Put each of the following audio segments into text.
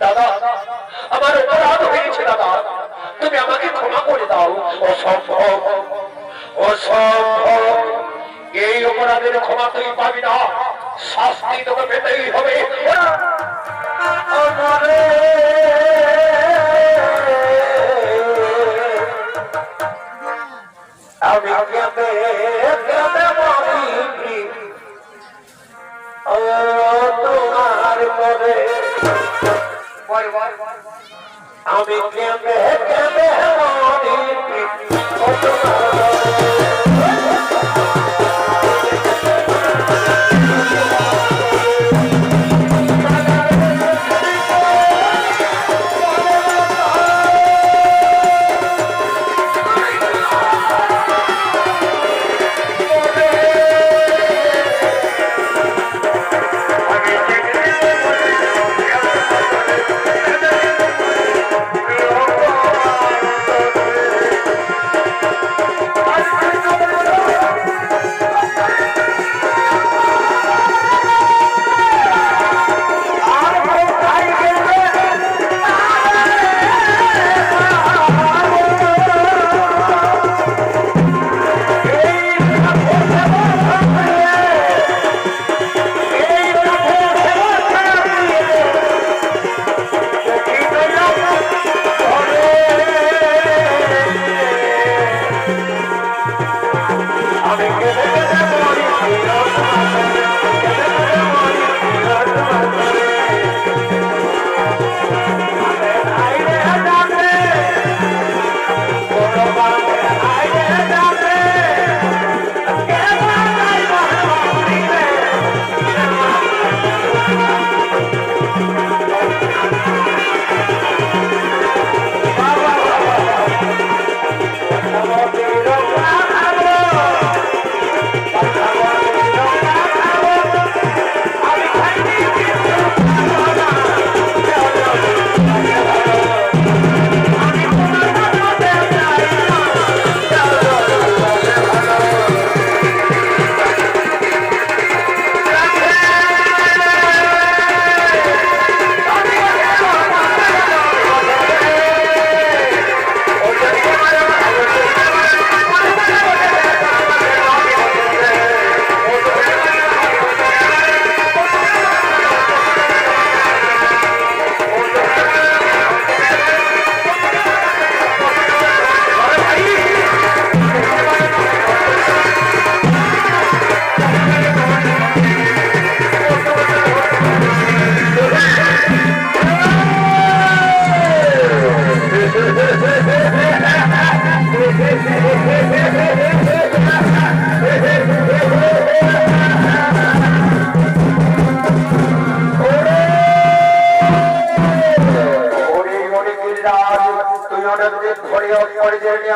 দাদা আমার অপরাধ হয়েছে দাদা, তুমি আমাকে ক্ষমা করে দাও। অসম্ভব অসম্ভব, এই অপরাধের ক্ষমা তুই পাবি না, শাস্তি তোকে পেতেই হবে। আমি কেঁদে কেঁদে মরি তোমার পরে, আমি কেঁদে কেঁদে মরি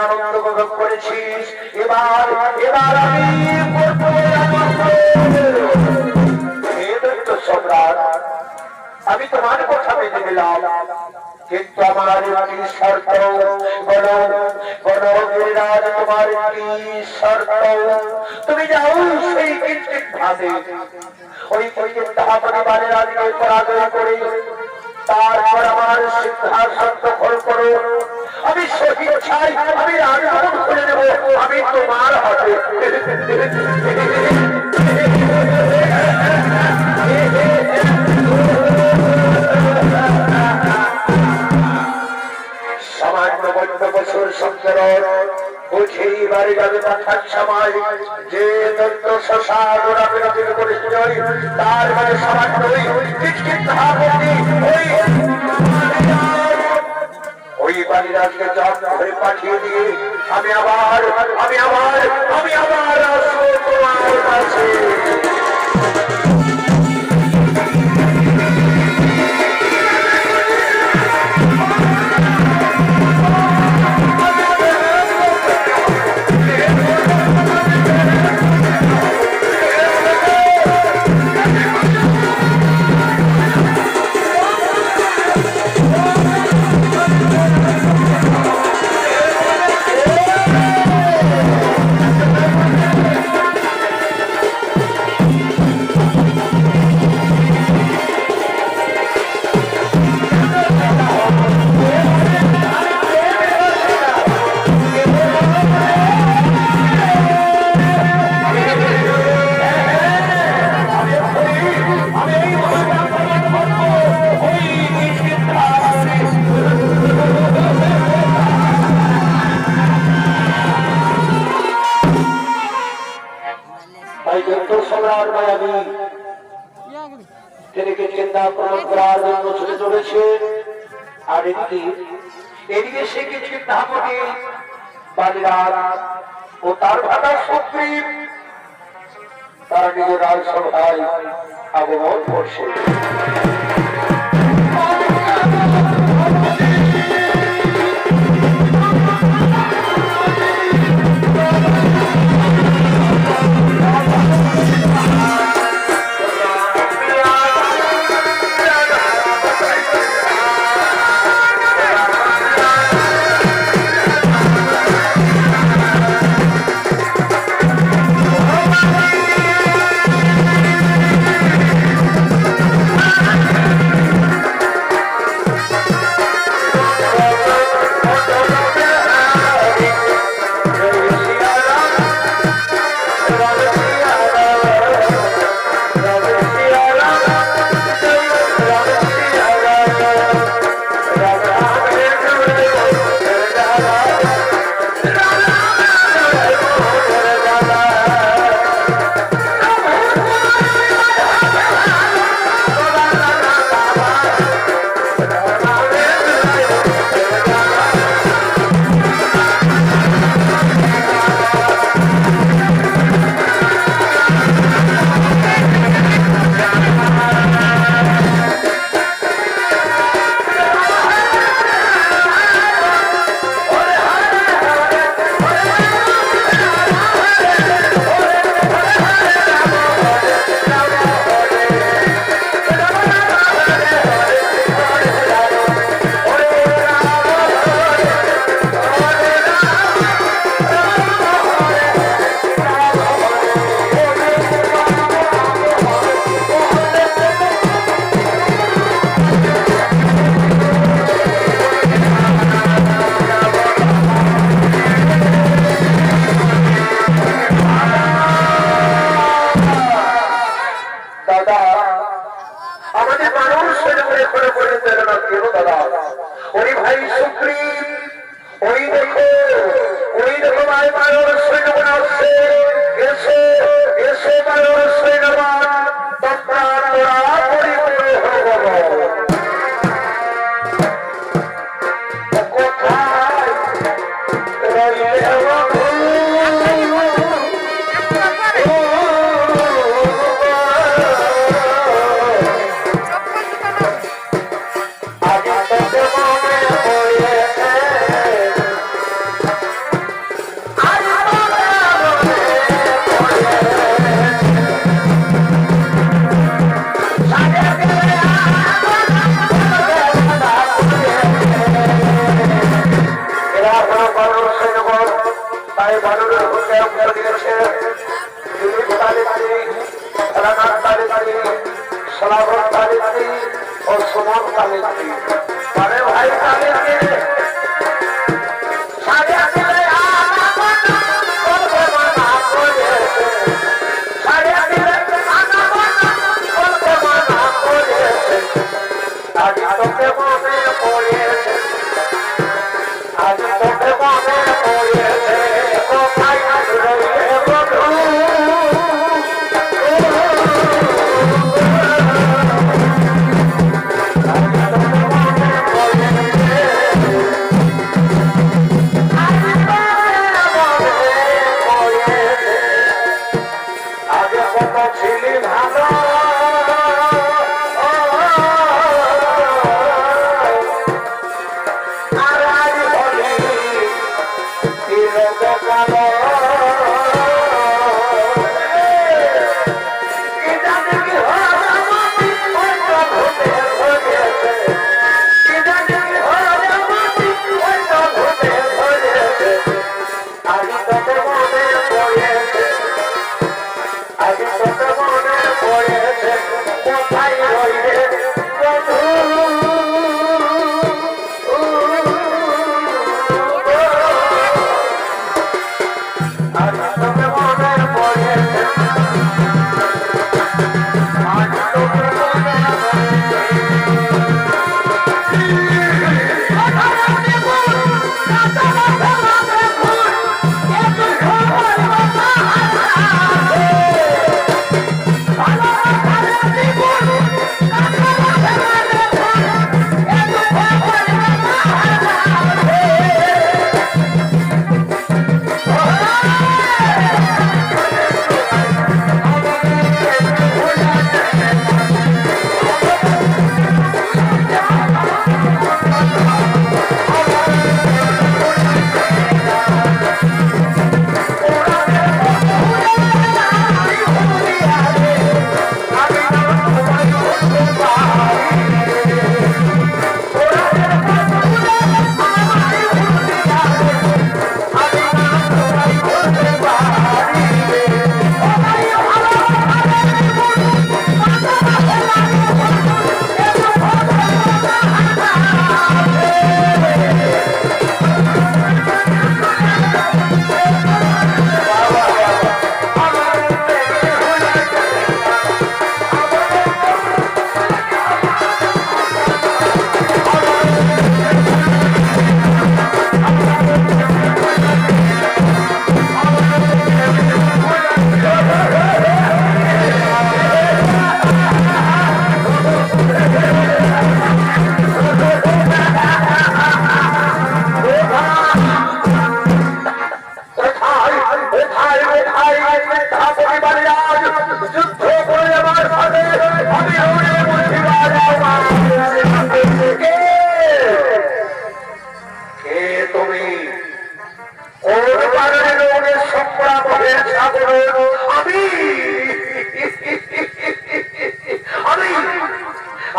আনন্দ উপভোগ করেছিস। এবার এবার আমি সম্রাট, আমি তোমার কথা মেনে নিলাম, কিন্তু আমার একটি শর্ত। বলো বলো গিরিরাজ, তোমার কি শর্ত? তুমি যাও সেই কিঞ্চিত ভাবে ওই পরিবারের আজকে পরাজয় করে তারপর আমার সিংহাসন দখল করো। আমি শহীদ চাই, আমি রাজভবন খুলে দেবো, আমি তোমার হাতে। সামান্য 52 বছর সংকরণ বুঝেই বাড়ি যাবে পাঠার সময় যে দৈত্য শ্মশান ওরা বিরোধী করেছিল, তার মানে সামান্য ওই বাড়ির আজকে জব ধরে পাঠিয়ে দিয়ে আমি আবার আসবো তোমার কাছে। তিনি কি চিন্তা প্রমাণ করার জন্য ছুটে চলেছে। আর এদিকে সে কি চিন্তা করে বালিরাজ ও তার ভাতা সুগ্রীব তারা নিজের রাজসভায় আগমন করছে।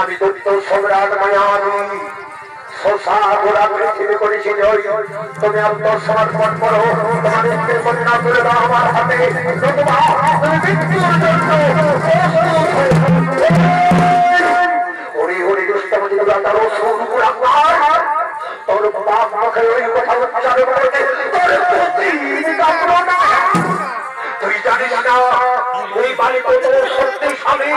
আমি দৈত্য সম্রাট মায়াবী শোষা গোড়া পৃথিবী করেছি জয়। তুমি আত্মসমর্পণ করো, তোমার ইচ্ছে কন্যা তুলে দাও আমার হাতে, নতুবা তুমি মৃত্যুর জন্য ওরে ওরে দুষ্টমতি গুলা তার অসুর গুলা তোর বাপ মুখে ওই কথা উচ্চারণ করতে তোর তুই জানিস না ওই বাড়ি কত শক্তিশালী।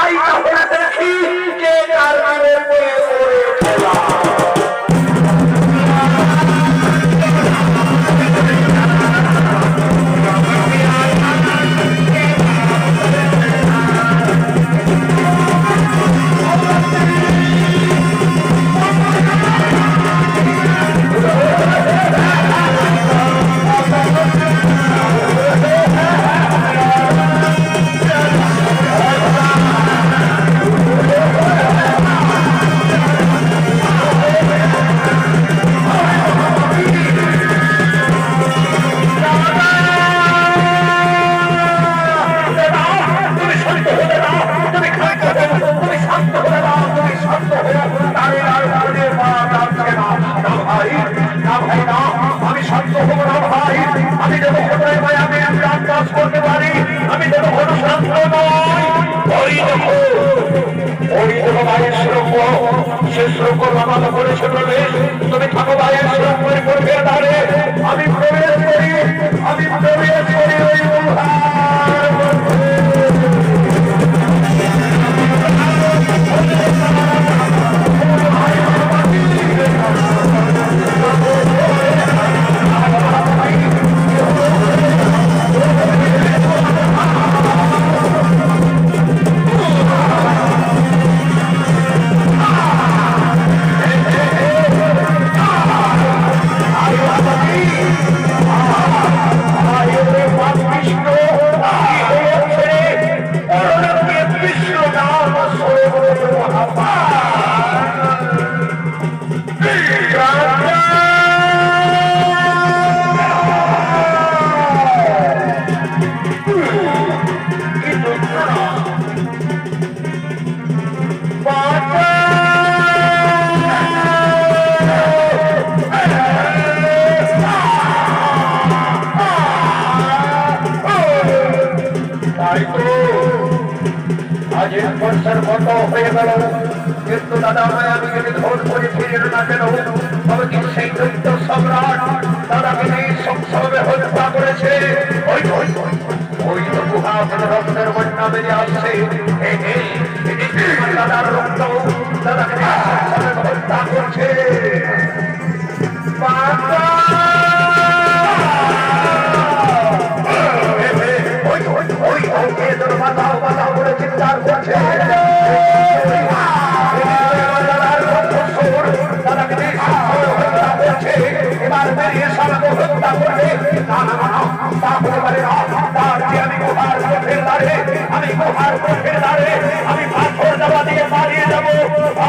আই তাহলে দেখি কে কার নামে পড়ে ওঠেলা। তুমি থাকো ভাইয়ের সুরক্ষের পূর্বে দাঁড়ে আমি প্রবেশ করি, আমি প্রবেশ করি ওই কিন্তু দাদা আমি যদি ধন করে ফিরে না কেন তবে কি সেই দৈত্য সম্রাট দাদাকে সংসবে হত্যা করেছে। ওই তো গুহা রক্তের বন্যা বেরিয়ে আসছে, দাদার রক্ত দাদাকে সংসবে হত্যা করছে। চিৎকার করছে এবার বেরিয়ে সারাকে হত্যা করবে। আমি গুহার পথের দাঁড়ে, আমি গুহার পথের দাঁড়ে, আমি পাথর দেওয়া দিয়ে পালিয়ে যাবো,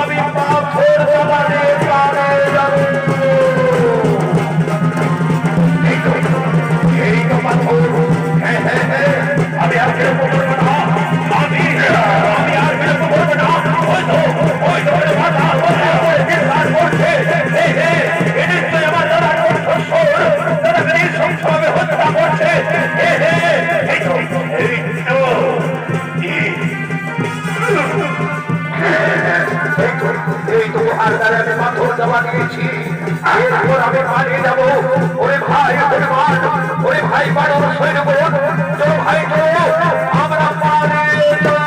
আমি পাথর দেওয়া দিয়ে পালিয়ে যাবো। এই তো পাথর, হ্যাঁ হ্যাঁ হ্যাঁ, আমি আর কেউ করবো না, আমি আর কেউ করবো না। ওই তো মাথা চিৎকার করছে, আমার দাদার দাদাকে সংসবে হত্যা করছে। এই তো আর দাদাকে পাথর দেওয়া দিয়েছি, এরপর আমি পালিয়ে যাবো। ওরে ভাই হনুমান, ওরে ভাই বাড়ির সৈন্য, চলো ভাই চলো আমরা পালিয়ে যাবো।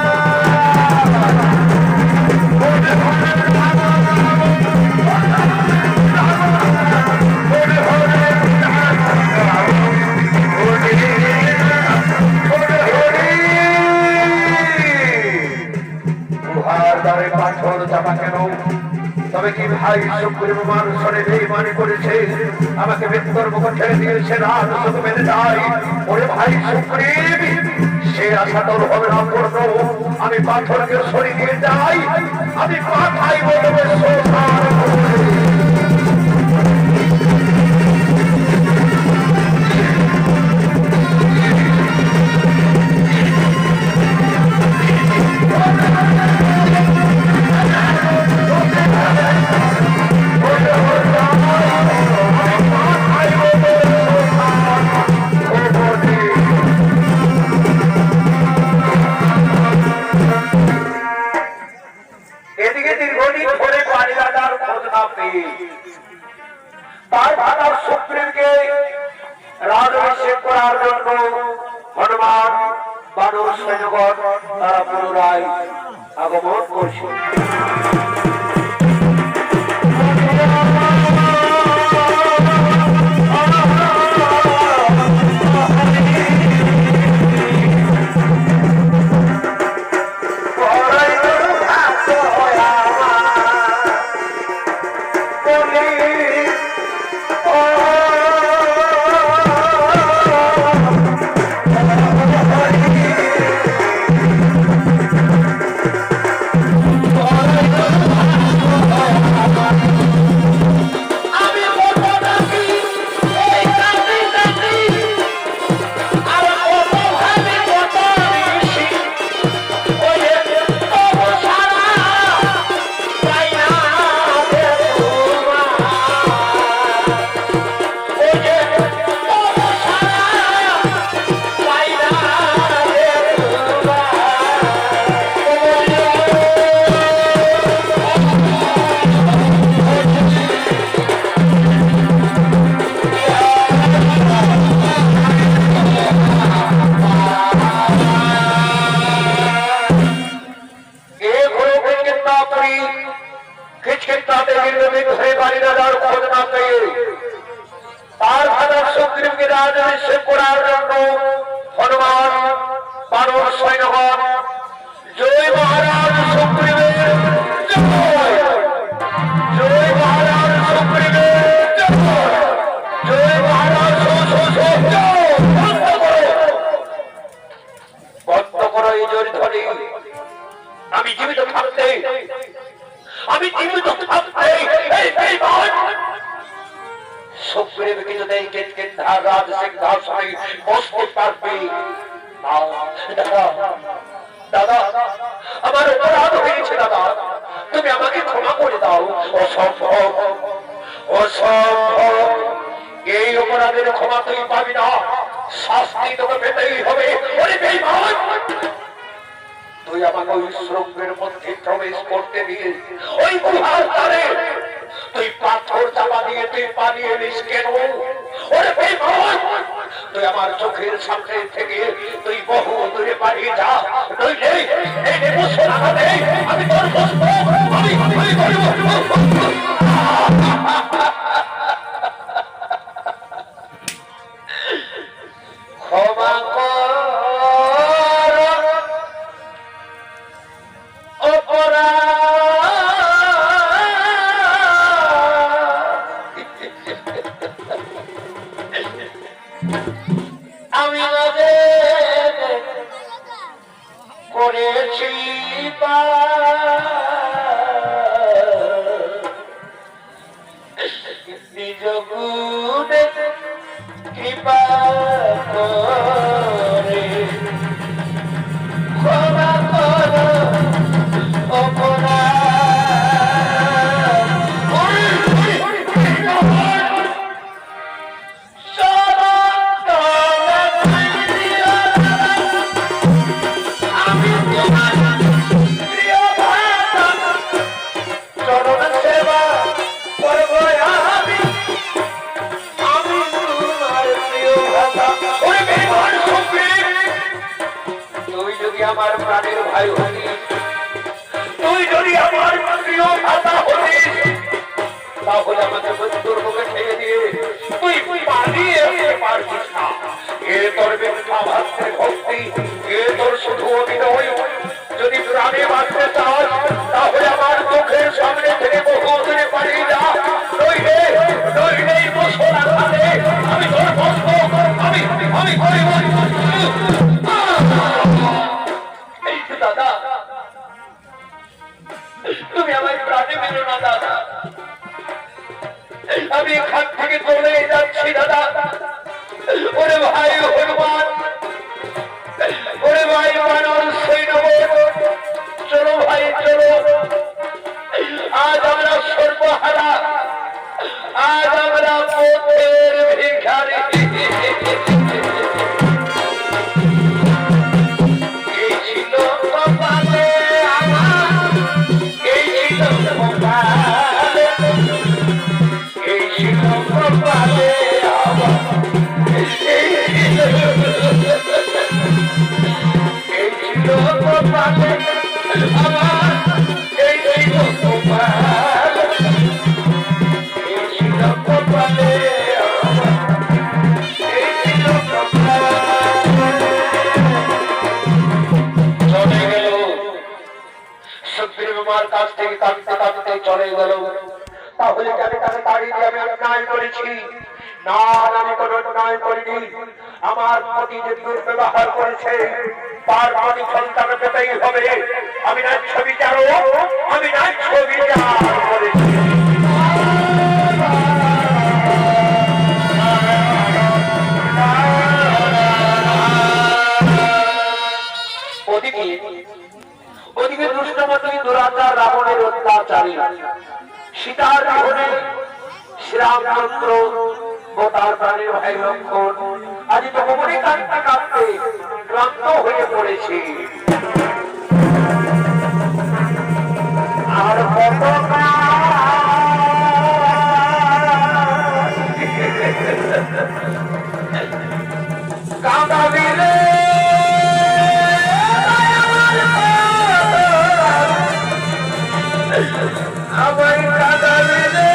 পাথর চাপা কেন? তবে কি ভাই সুগ্রীব মানুষরে বেঈমানি করেছে, আমাকে মৃত্যুর মুখ ছেড়ে দিয়েছে, রাত শুধু মেনে যায়। ওরে ভাই সুগ্রীব, সে আশা তোর হবে না পূর্ণ। আমি পাথরকে সরিয়ে দিয়ে যাই, আমি পাঠাই বলবে দীর্ঘদিন ধরে বাড়ি রাজার খোঁজ না পেয়ে তার ভাতার সুগ্রীবকে রাজাভিষেক করার জন্য হনুমান বানর সৈন্যগণ তারা পুনরায় আগমন করছে। দাদা আমার অপরাধ হয়েছে দাদা, তুমি আমাকে ক্ষমা করে দাও। অসম্ভব অসম্ভব, এই অপরাধের ক্ষমা তুই পাবি না, শাস্তি তোকে পেতেই হবে। তুই আমাকে ওই শৃঙ্গের মধ্যে প্রবেশ করতে দিয়ে ওই গুহার ধারে তুই পাথর চাপা দিয়ে তুই পালিয়ে এলিস কেন? তুই আমার চোখের সামনে থেকে তুই বহু দূরে পালিয়ে যা, আমি তোর ক্ষমা কর আমি করেছি নিজ গুণে কৃপা করে ক্ষমা কর অপরাধ। আমার প্রাণের ভাই হতিস, তুই যদি আমার প্রিয় ভাতা হতিস, তাহলে আমাকে মৃত্যুর মুখে ঠেলে দিয়ে তুই পালিয়ে যেতে পারছিস না। এ তোর মিথ্যা ভাস্তের ভক্তি, এ তোর শুধু অভিনয়। যদি প্রাণে বাঁচতে চাস তাহলে আমার চোখের সামনে থেকে বহু দূরে পালিয়ে যা, নইলে নইলে মুসলা খাতে আমি তোর বসবো। আমি দাদা, তুমি আমার প্রাণে মেরো না দাদা, আমি এখান থেকে চলে যাচ্ছি দাদা। ওরে ভাই হনুমান, ওরে ভাই বানর সৈন্যগণ, চলো ভাই চলো, আজ আমরা সর্বহারা, আজ আমরা পথের ভিখারি। এই ছিল কপালে আমার, এই ছিল কপালে আমার এই ছিল কপাল, এই ছিল কপালে এই ছিল কপাল। চলে গেল সুগ্রীব মার কাছ থেকে কাঁদতে কাঁদতে চলে গেল। তাহলে আমি তাকে তাড়িয়ে দিয়ে আমি অন্যায় করেছি? না, আমি কোন অন্যায় করিনি। আমার প্রতি যে দুর্ব্যবহার করেছে তার প্রতি সন্তান পেতেই হবে। আমি না ছবি চারো, আমি না ছবি চার করেছি। ওদিকে দুষ্টমতি দুরাচার রাবণের অত্যাচারী সীতার বিহনে শ্রীরামচন্দ্র ও তার প্রাণের ভাই লক্ষ্মণ আজ জগমণি কাঁদতে কাঁদতে ক্লান্ত হয়ে পড়েছে। আর কত কাঁদাবি রে আমার কাঁদাবি রে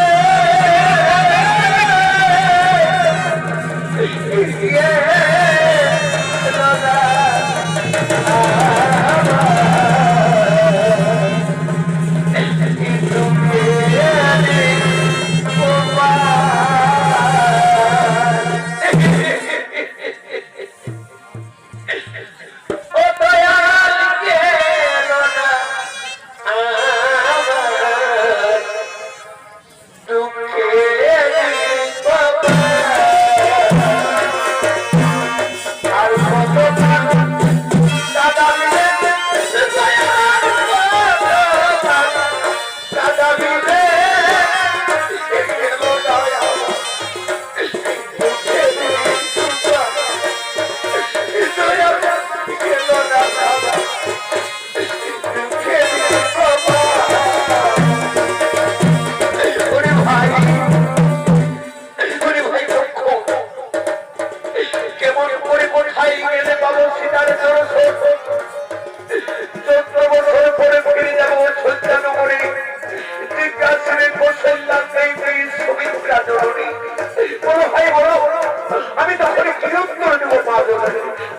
আমি তখন কি উত্তর দেবো?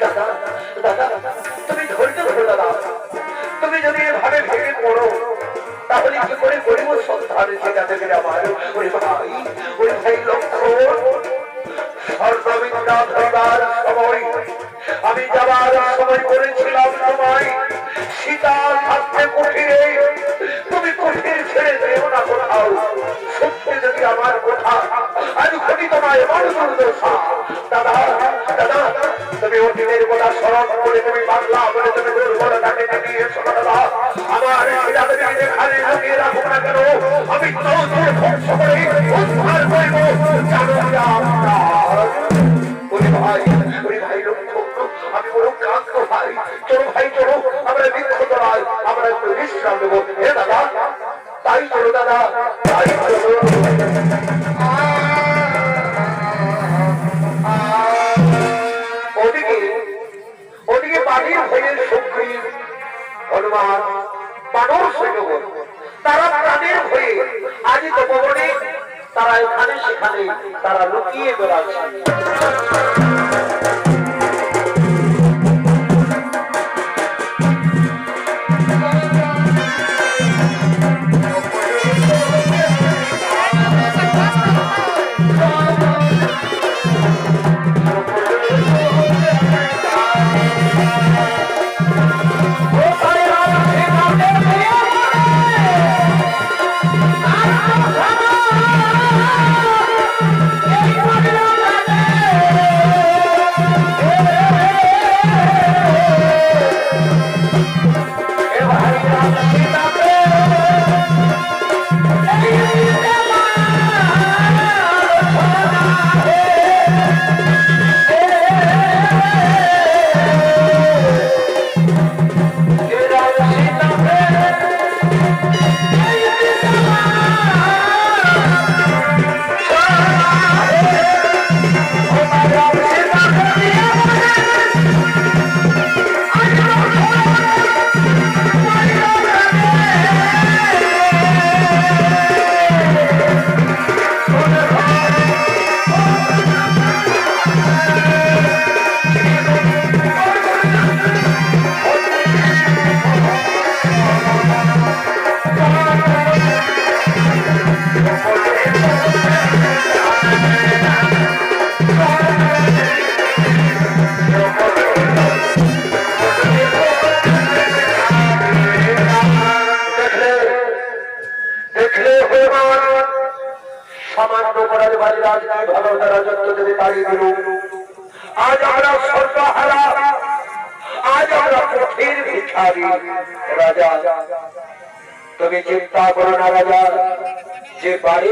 দাদা দাদা তুমি ধৈর্য ধরো দাদা, তুমি যদি এভাবে ভেঙে পড়ো তাহলে কি করে গরিব সন্তান শেখাতে গেলে আমার ওই ভাই লক্ষ্মণ স্বর্ণবিদ্যা ধরবার সময় আমি যাবার সময় করেছিলাম তোমায় সীতা থাকতে কুঠিরে, তুমি কুঠির ছেড়ে যেও না কোথাও। সত্যি যদি আমার কথা আজ ঘটি তোমায় এমন দুর্দশা। দাদা দাদা তুমি অতীতের কথা স্মরণ করে তুমি বাংলা বলে তুমি দুর্বলতাকে দেখিয়েছো দাদা। আমার যেখানে লুকিয়ে রাখুক না কেন আমি তোর ধ্বংস করে উদ্ধার করব। ভাই লক্ষ্মণ আমি বড় ক্লান্ত ভাই, চলো ভাই চলো আমরা বৃক্ষ তলায় আমরা একটু বিশ্রাম নেবো। হে দাদা তাই চলো দাদা তাই চলো। ওদিকে বাড়ির ভয়ের সুগ্রীব হনুমান বানর সৈন্যগণ তারা প্রাণের ভয়ে আজ তপবনে তারা এখানে সেখানে তারা লুকিয়ে বেড়াচ্ছে। Oh, পথের ভিখারি রাজা। তুমি চিন্তা করো না রাজা, যে বাড়ি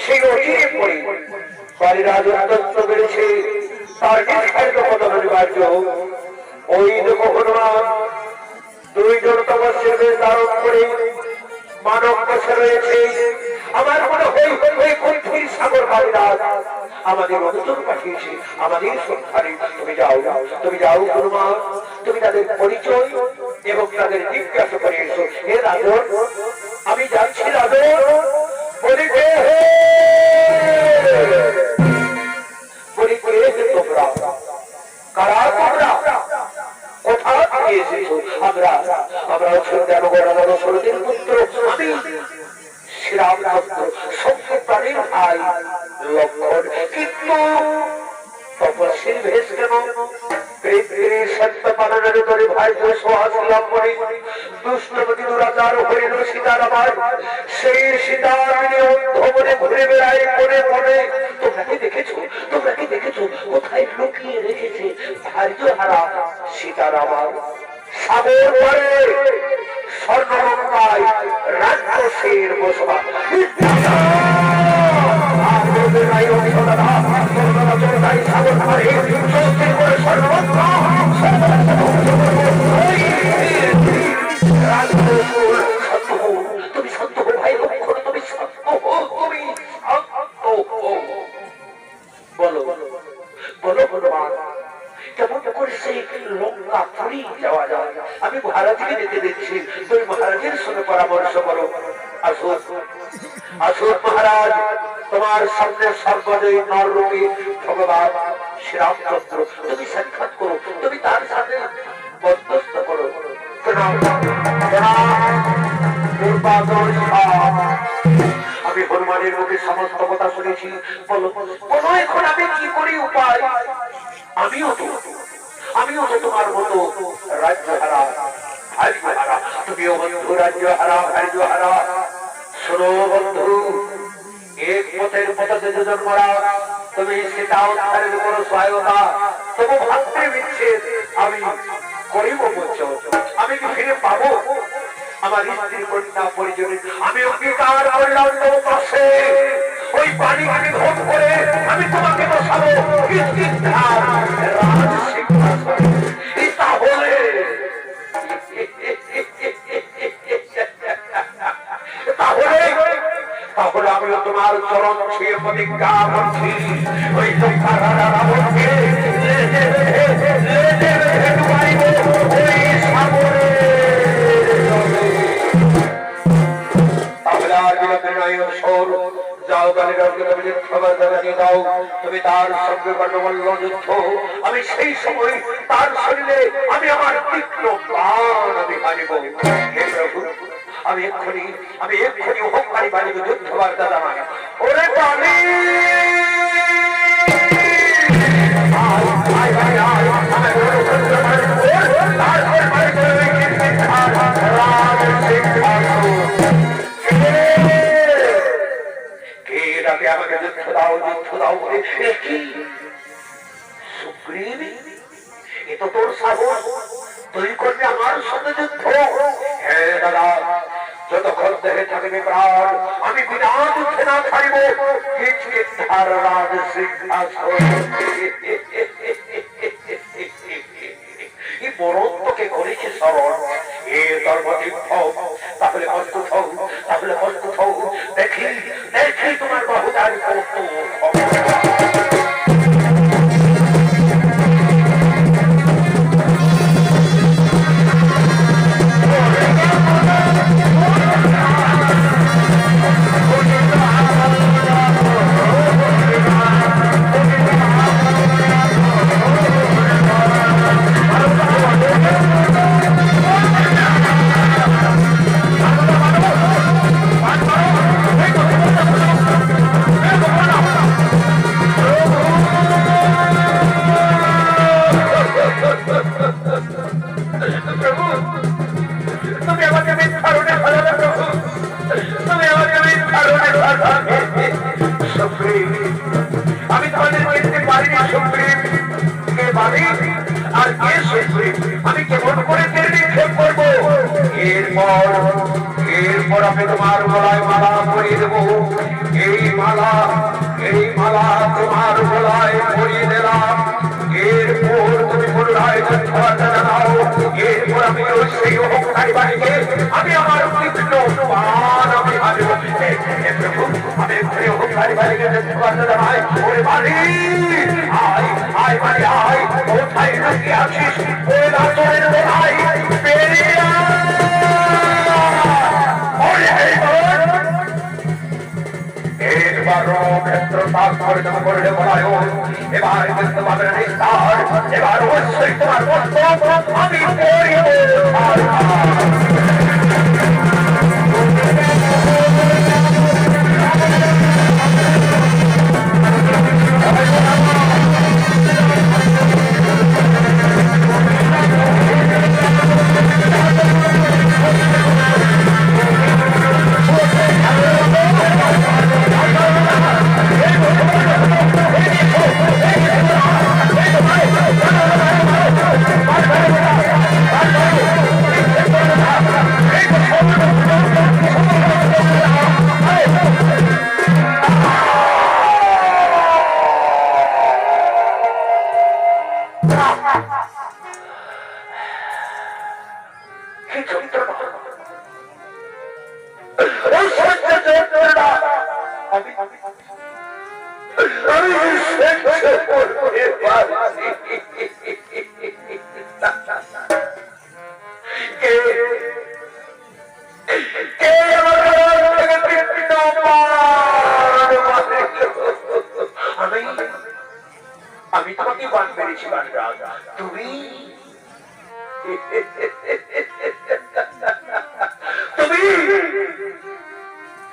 সেই অচিরে পড়ে বাড়ির রাজত্ব বেড়েছে, তার নিষ্কার্য পতন অনিবার্য। ওই দেখো হনুমান দুইজন তপস্যের বেশ ধারণ করে মানব বসে রয়েছে। আমার মনে হয় ওই কণ্ঠের সাগর বাড়িরাজ আমাদের অনুচর পাঠিয়েছে, আমাদের সন্ধানে। তুমি যাও, তুমি যাও হনুমান, তুমি তাদের পরিচয় এবং তাদের জিজ্ঞাসা করে এসো। হে রাজন, আমি যাচ্ছি রাজন। বলিতে বলিতে তোমরা কারা, তোমরা কোথা থেকে এসেছো? আমরা হচ্ছে দেবগণ সরদের পুত্র, আমি শ্রীরামচন্দ্র, সঙ্গে প্রাণীর ভাই লক্ষণ। কিন্তু তপস্বীর ভেষ কেন? সত্য পালনের তরে ভাই সোহাসলাম করে দুষ্টপতি দুরাচার হরিল সীতার আমার। সেই সীতার অন্ধমনে ঘুরে বেড়ায় মনে মনে। তোমরা কি দেখেছো? তোমরা কি দেখেছো কোথায় লুকিয়ে রেখেছে ভার্য হারা সীতার আমার? সাগর পরে স্বর্ণলঙ্কায় রাক্ষসের বসবাস। তুমি সত্য হো ভাই লক্ষণ, তুমি সত্য হো, তুমি বলো বলো ভগবান, কেমন করে সেই লঙ্কা পুরী যাওয়া যায়? আমি মহারাজকে যেতে দিচ্ছি, তুমি মহারাজের সঙ্গে পরামর্শ করো। আসুন আসুন মহারাজ, তোমার সামনে সর্বজয়ী নররূপী ভগবান শ্রীরামচন্দ্র, তুমি সাক্ষাৎ করো, তুমি তার সাথে মধ্যস্থ করো। আমি হনুমানের মুখে সমস্ত কথা শুনেছি। বলো বলো এখন আমি কি করি উপায়? আমিও তো তোমার মতো রাজ্য হারা ভার্য হারা, তুমিও বন্ধু রাজ্য হারা ভার্য হারা। শোনো বন্ধু, এক পথের পথে জন্মরা, তুমি সেটা উদ্ধারের উপর সহায়তা, তবু ভাবতে বিচ্ছেদ আমি করিব বলছো। আমি কি ফিরে পাবো আমার স্ত্রী কন্যা পরিজনে? আমি অঙ্গীকার করলাম তোর পাশে ওই পানিকে ভোট করে আমি তোমাকে বসাবো তাহলে তাহলে আমিও তোমার চরণ ছুঁয়ে প্রতিজ্ঞা করছি, ওই রাবণকে তুমি তার সঙ্গে গণ্ডগোল যুদ্ধ। আমি সেই সময় তার শরীরে আমি আমার তীক্ষ্ণ প্রাণ আমি হারিব। হে প্রভু, আমি এক্ষুনি অহংকারী বাণী যুদ্ধ বার্তা জানাই। ওরে পানি আমাকে যুদ্ধ দাও, যুদ্ধ দাও। সুগ্রীব, এ তো তোর সাহস, তুই করবি আমার সঙ্গে যুদ্ধ? হ্যাঁ দাদা, যতক্ষণ দেহে থাকবে প্রাণ আমি বিনা যুদ্ধে না ছাড়িব রাজ সিংহাসন। বরত্বকে করেছে স্মরণ, এ ধর্মতীর্থ। তাহলে প্রস্তুত হও, তাহলে প্রস্তুত হও, দেখি দেখি তোমার বহুদারি আমি তোমাদের চিনতে পারিনি সুগ্রীব কে বাড়ি আর কে সুগ্রীব। আমি কেমন করে এরপর আমি তোমার গলায় মালা পরিয়ে দেবো। এই মালা তোমার গলায় পরিয়ে দিলাম। এরপর তুমি পুনরায় ধন্যবাদ জানাও। এরপর আমি সেই অহংকারী বাড়িকে আমি আমার কৃষ্ণ পান আমি হারিব। প্রভু আমি অহংকারী বাড়িকে ধন্যবাদ জানাই। ওরে বাড়ি আয় আয় বাড়ি আয়, কোথায় লুকিয়ে আছিস? ওই রাজনের বেলায় বেরিয়ে এবার কিন্তু পাবে না নিস্তার। এবার অবশ্যই তোমার মস্তক আমি পরিয়ে আমি তোমাকে বান মেরেছি বানরাজ, তুমি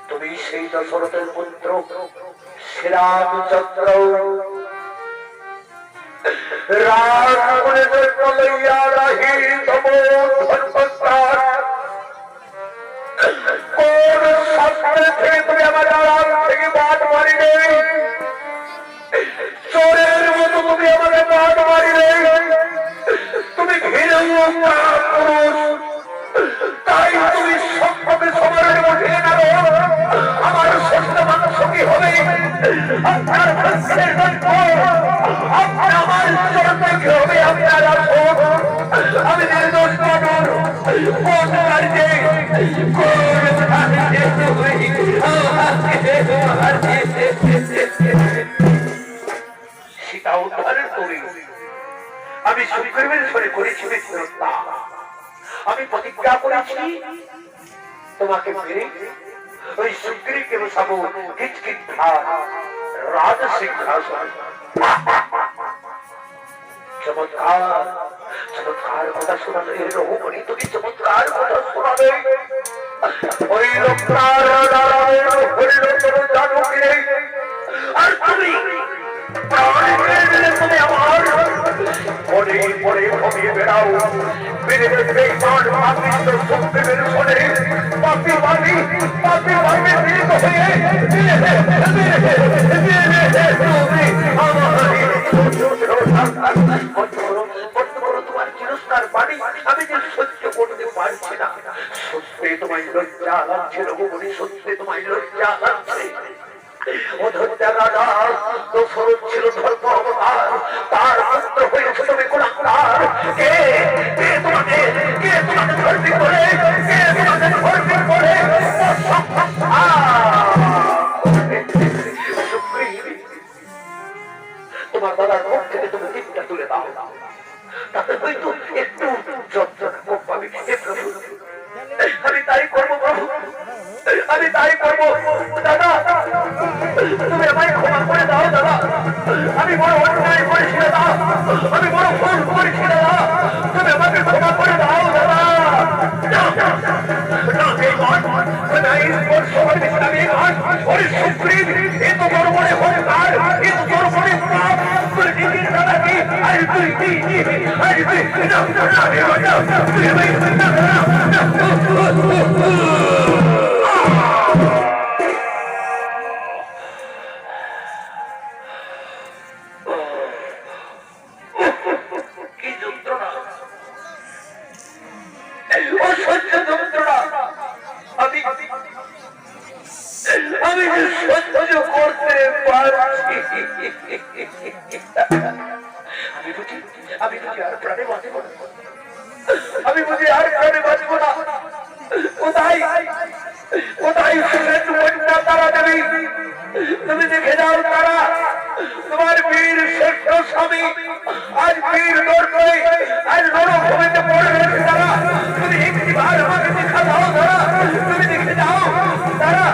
তুমি সেই দশরথের পুত্র শ্রীরামচন্দ্র কোন শাস্ত্রে থেকে তুমি আমার আড়াল থেকে বাদ মারিলে, চোরের মতো তুমি আমাকে বাদ মারিলে, তুমি ঘিরে পুরুষ, তাই তুমি সবভাবে সবার মধ্যে নাও। আমার ষষ্ঠ মানুষ কি হবে? আপনার আমার চরণে কি হবে? আপনার আমি নির্দোষ মানুষ, কোন বাড়িতে সীতা উদ্ধার করি আমি সুগ্রীবের সরে করেছি মিত্রতা। আমি প্রতিজ্ঞা করেছি তোমাকে মেরে ওই সুগ্রীবকে বসাবো কিচকিচ রাজ সিংহাসন। চমৎকার চমৎকার কথা শোনাবে রঘুমণি, তুমি চমৎকার কথা শোনাবে। ওই লোকটার জানো কি নেই? আর তুমি তুমি আমার মনে মনে ভবিয়ে বেড়াও। তোমার চিরস্কার বাণী আমি যে সহ্য করতে পারছি না। সত্যি তোমায় লজ্জা লাগছে রঘুমণি, সত্যি তোমায় লজ্জা লাগছে। অযোধ্যা রাজা দশরথ ছিল ধর্ম অবতার, তার পুত্র হয়েছে তুমি কুলাঙ্গার। কে তোমাকে ধর্মী করে, কে তোমাকে ধর্মী করে? তোমার দাদার মুখ থেকে তুমি দিকটা তুলে দাও, তাতে হয়তো একটু যন্ত্রণা কম পাবে। আমি তাই করবো প্রভু, আমি তাই করবো। দাদা তুমি আমায় ক্ষমা করে দাও দাদা, আমি বড় অন্যায় করেছি দাদা, আমি বড় ভুল করেছি দাদা, তুমি আমাকে ক্ষমা করে দাও দাদা। অসহ্য যন্ত্রণা আমি আমি সহ্য করতে পারছি। আমি বুঝি আর প্রাণে বাঁচব না, আমি বুঝি আর প্রাণে বাঁচব না। কোথায় কোথায় তারা দেবী, তুমি দেখে যাও তারা তোমার বীর শ্রেষ্ঠ স্বামী আজ বীর দর্পে আজ রণভূমিতে পড়ে রয়েছে তারা। তুমি একটিবার আমাকে দেখা দাও তারা, তুমি দেখে যাও তারা।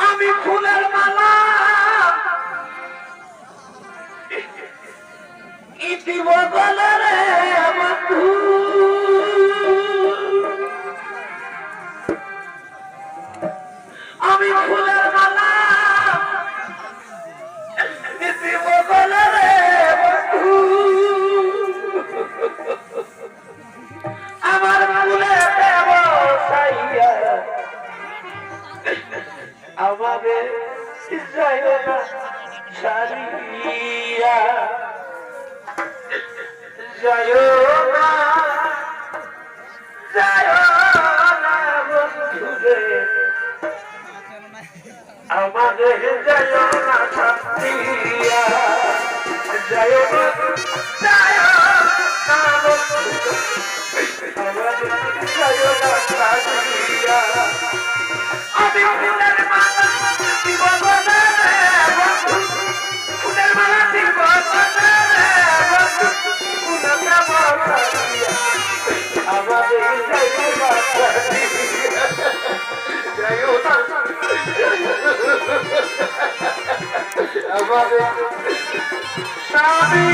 আমি ফুলের মালা ইতিব গলে রে বন্ধু, আমি ফুলের মালা ইতিব গলে রে বন্ধু, আমার ফুলে ব্যবসায়ীরা আমাদের যায় না ছাড়িয়া, যায় না বন্ধুরে, আমাদের যায় না ছাড়িয়া, যায় না আমাদের যায় না ছাড়িয়া। আমি ফুলের মালা দিব গলে রে বন্ধু, ফুলের মালা দিব গলে রে বন্ধু, ফুলের মালা দিয়া আমাদের যাইও না ছাড়িয়া, যাইও না আমাদের স্বামী।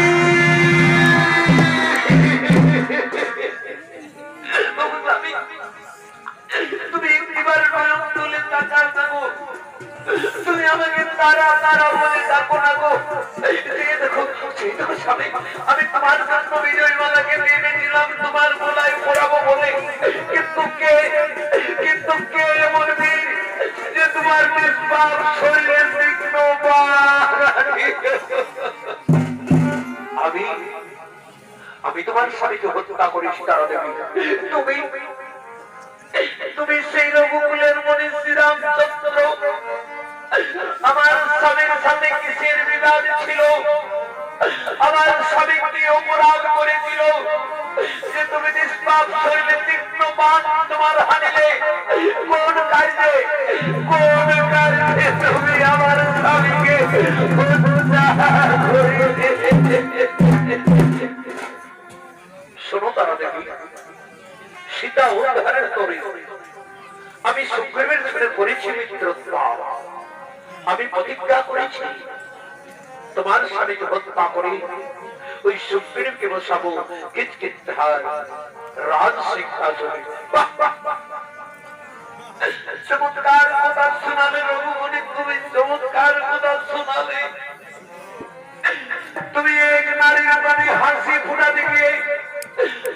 তুমি একটিবার নয়ন তুলে তাকাও গো, তুমি আমাকে তারা তারা বলে ডাকো না গো। দেখো দেখো স্বামী, আমি তোমার জন্য বিজয় মালাকে ভেবেছিলাম তোমার গলায় পরাবো বলে, কিন্তু কে এমন বীর যে তোমার নিষ্পাপ শরীরের তীক্ষ্ণ আমি তোমার স্বামীকে হত্যা করেছি তারা দেবী। তুমি সেই রঘুকুলের মণি শ্রীরামচন্দ্র, আমার স্বামীর সাথে কিসের বিবাদ ছিল? আমার স্বামী কি অপরাধ করেছিল যে তুমি নিষ্পাপ শরীরে তীক্ষ্ণ বাণ তোমার হানিলে? কোন কাজে তুমি আমার স্বামীকে শোনো তারা দেখি, সীতা উদ্ধারের তরে আমি সুগ্রীবের ছেলে করেছি মিত্রতা, আমি প্রতিজ্ঞা করেছি তোমার স্বামীকে হত্যা করে ওই সুগ্রীবকে বসাবো কিৎকিৎধার রাজ সিংহাসনে। চমৎকার কথা শোনালে রঘুমণি, তুমি চমৎকার কথা শোনালে। তুমি এক নারীর প্রাণে হাসি ফুটা দিকে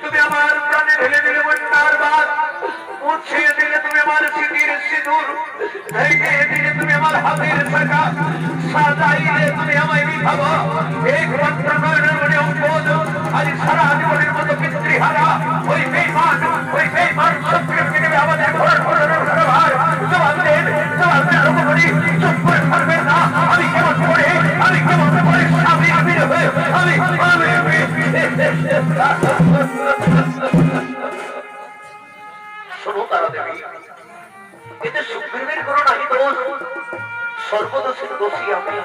তুমি আমার প্রাণে ঢেলে দিলে বন্যার বাদ, মুছিয়ে দিলে তুমি আমার স্মৃতির সিঁদুর, ঢেকে দিলে তুমি আমার হাতের শাখা, সাজাইলে তুমি আমায় বিধাবা একমাত্র নয়নের মনে অম্বদ। আজ সারা জীবনের মতো পিতৃহারা ওই বেঈমান শত্রুকে নেবে আমাদের ঘোর ভার। জবাব দেন রঘুমণি, চুপ করে থাকবেন না। আমি কেমন করে স্বামী আমি শোনো তারা দেবী, এতে সুগ্রীবের কোনো নাহি দোষ, সর্বদোষের দোষী আমি,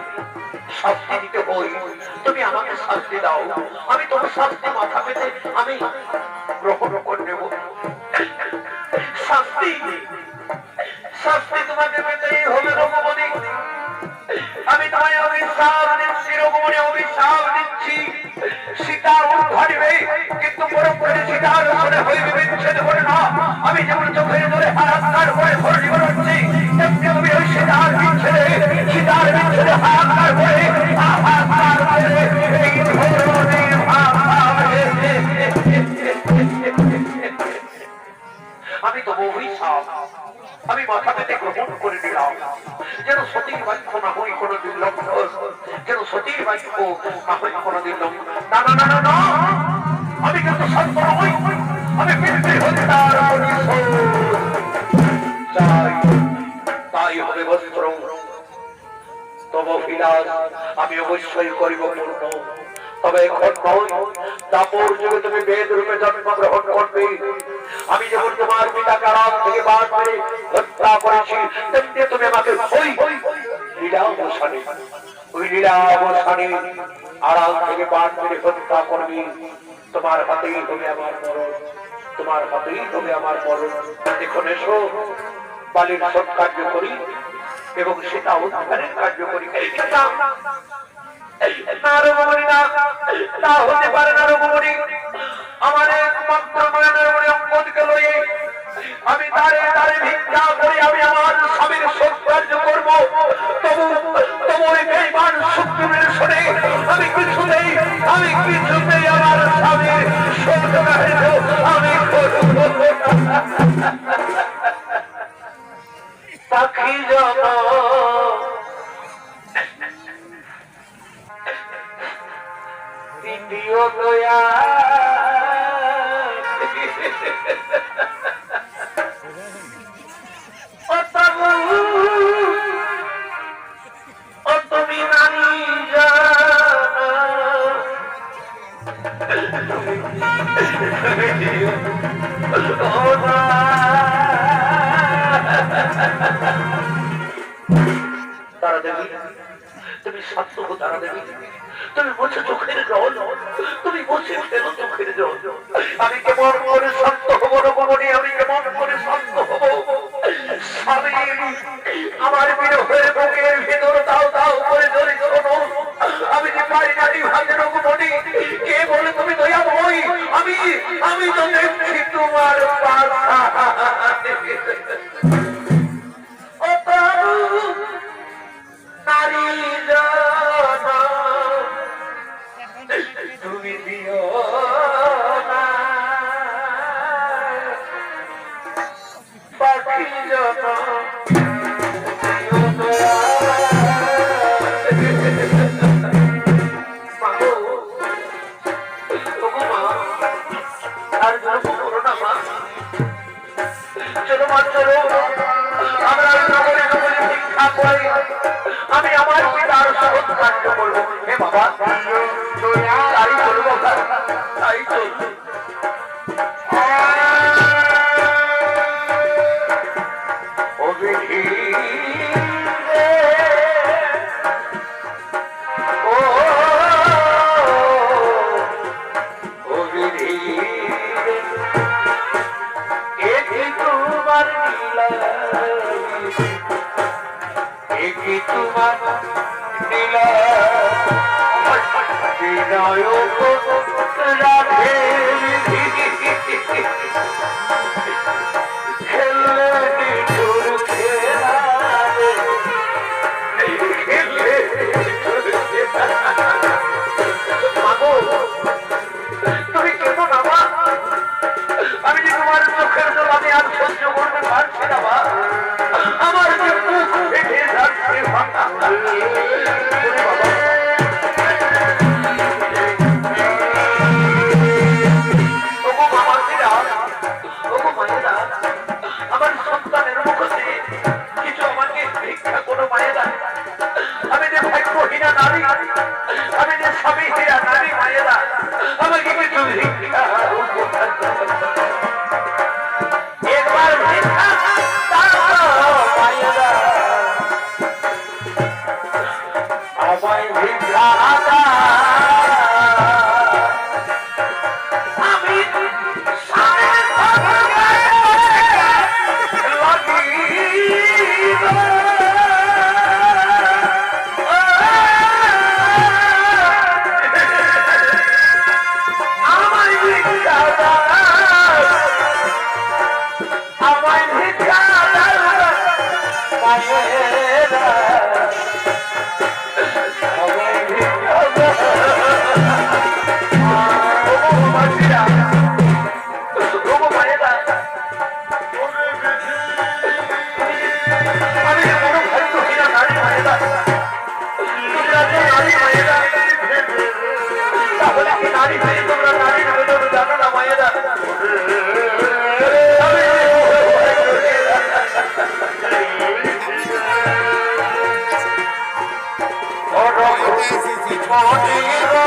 শাস্তি দিতে হই। তুমি আমাকে শাস্তি দাও, আমি তোমার শাস্তি মাথা পেতে আমি গ্রহণ করে নেব। শাস্তি তোমাকে পেতেই হবে রঘুমণি। আমি তোমায় অভিশাপ দিচ্ছি রঘুমণি, অভিশাপ দিচ্ছি। বাঁচবো, না হয় কোনোদিন না। না না না না, আমি কিন্তু সত্য নই, আমি পিতৃ হত্যার চাই, তাই হবে বস্ত্র। তব বিলাস আমি অবশ্যই করিব পূর্ণ, তবে এখন নয়, দাপর যুগে তুমি বেদ রূপে জন্মগ্রহণ করবে। আমি যেমন তোমার পিতা কারাম থেকে বার করে হত্যা করেছি, তেমনি তুমি আমাকে ওই লীলা অবসানে, ওই লীলা অবসানে আড়াল থেকে বার করে হত্যা করবি। তোমার হাতেই হবে আমার মরণ, তোমার হাতেই হবে আমার মরণ। এখন এসো, বালির সৎ কার্য করি এবং সেটা উদ্ধারের কার্য করি। হতে পারে না রঘুমণি, আমার একমাত্র নয়নের অঙ্গদকে লয়ে আমি তারে তারে ভিক্ষা করি, আমি আমার স্বামীর সৎকার্য করবো। তবু তবু ওই বেঈমান শত্রুর শুনে আমি কিছুতেই আমার স্বামীর সৎকার্য আমি করবো। পাখি জন দ্বিতীয় দয়া তুমি নানি তারা দেবী, তুমি সত্য তারা দেবী, তুমি বলছো চোখের জল, তুমি বলছো ফেলো চোখের জল। আমি কেমন করে সত্য হবো রঘুমণি, আমি কেমন করে সত্য হবো? স্বামী আমার বিরহের বুকের ভিতর দাও দাও করে জ্বলে শোনো, আমি যে পারি না ভাবে রঘুমণি, কে বলে তুমি দয়াময়ী? আমি তো দেখছি তোমার তুমি দিও না পাখি জন আর করো না মা, চলো মা চলো, আমরা ভিক্ষা করি, আমি আমার পিতার সহজ কার্য করবো। হে বাবা, তাই করবো, তাই চলবো। তুমি কেন না মা, আমি যে তোমার চোখের জল আমি আর সহ্য করতে পারছি না মা, আমার যে মুখ ফেটে যাচ্ছে ভাঙা। আমার সন্তানের মুখে কিছু আমাকে ভিক্ষা কোনো মায়েরা, আমি যে ভাগ্যহীনা নারী, আমি যে স্বামীহীনা নারী মায়েরা, আমাকে কিছু ভিক্ষা একবার ভিক্ষা মায়েরা, আমায় ভিক্ষা Yeah.